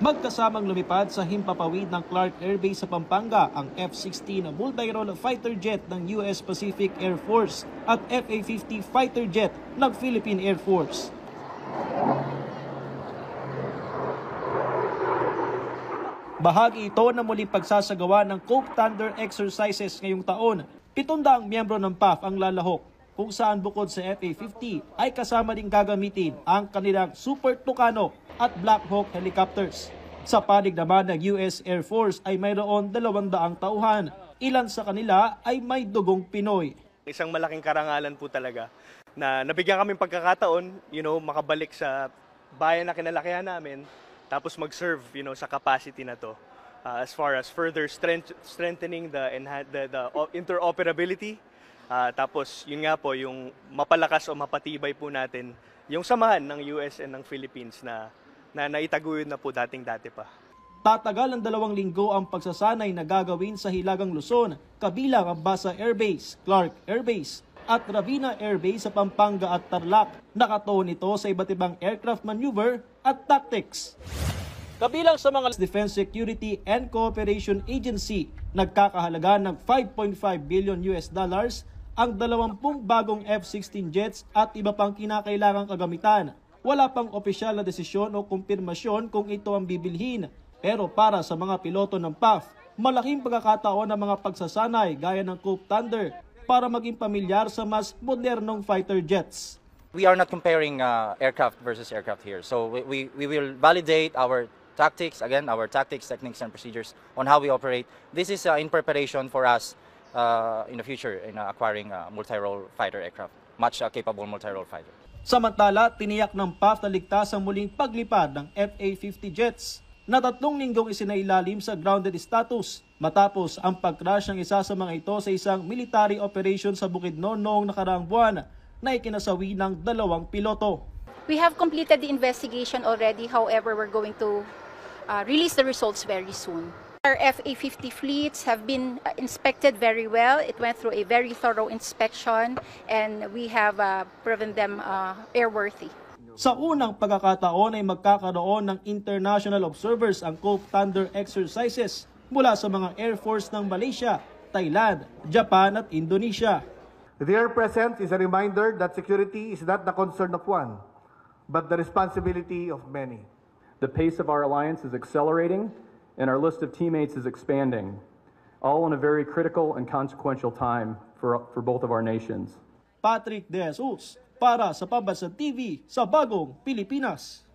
Magkasamang lumipad sa himpapawid ng Clark Air Base sa Pampanga ang F-16 multi-role fighter jet ng US Pacific Air Force at FA-50 fighter jet ng Philippine Air Force. Bahagi ito na muling pagsasagawa ng Cope Thunder exercises ngayong taon. 700 miyembro ng PAF ang lalahok, kung saan bukod sa FA-50 ay kasama din gagamitin ang kanilang Super Tucano at Black Hawk helicopters. Sa panig naman ng US Air Force ay mayroon 200 tauhan. Ilan sa kanila ay may dugong Pinoy. Isang malaking karangalan po talaga na nabigyan kami pagkakataon, makabalik sa bayan na kinalakihan namin, tapos mag-serve, sa capacity na to. As far as further strengthening the interoperability, tapos yun nga po, yung mapalakas o mapatibay po natin yung samahan ng US and ng Philippines na naitaguyod na po dating-dati pa. Tatagal ng 2 linggo ang pagsasanay na gagawin sa Hilagang Luzon, kabilang ang Basa Air Base, Clark Air Base at Ravina Air Base sa Pampanga at Tarlac. Nakatuon ito sa iba't ibang aircraft maneuver at tactics. Kabilang sa mga Defense Security and Cooperation Agency, nagkakahalaga ng $5.5 billion ang 20 bagong F-16 jets at iba pang kinakailangang kagamitan. Wala pang opisyal na desisyon o kumpirmasyon kung ito ang bibilhin. Pero para sa mga piloto ng PAF, malaking pagkakataon ng mga pagsasanay gaya ng Cope Thunder para maging pamilyar sa mas modernong fighter jets. We are not comparing aircraft versus aircraft here. So we will validate our tactics, our tactics, techniques, and procedures on how we operate. This is in preparation for us in the future in acquiring multi-role fighter aircraft, much capable multi-role fighter. Samantala, tiniyak ng PAF na ligtas ang muling paglipad ng FA-50 jets na 3 linggong isinailalim sa grounded status matapos ang pag-crash ng isa sa mga ito sa isang military operation sa Bukidnon noong nakaraang buwan na ikinasawi ng 2 piloto. We have completed the investigation already, however, we're going to release the results very soon. Our FA-50 fleets have been inspected very well. It went through a very thorough inspection and we have proven them airworthy. Sa unang pagkakataon ay magkakaroon ng international observers ang Cope Thunder exercises mula sa mga Air Force ng Malaysia, Thailand, Japan at Indonesia. Their presence is a reminder that security is not the concern of one, but the responsibility of many. The pace of our alliance is accelerating and our list of teammates is expanding, all in a very critical and consequential time for both of our nations. Patrick De Jesus para sa Pambansang TV sa Bagong Pilipinas.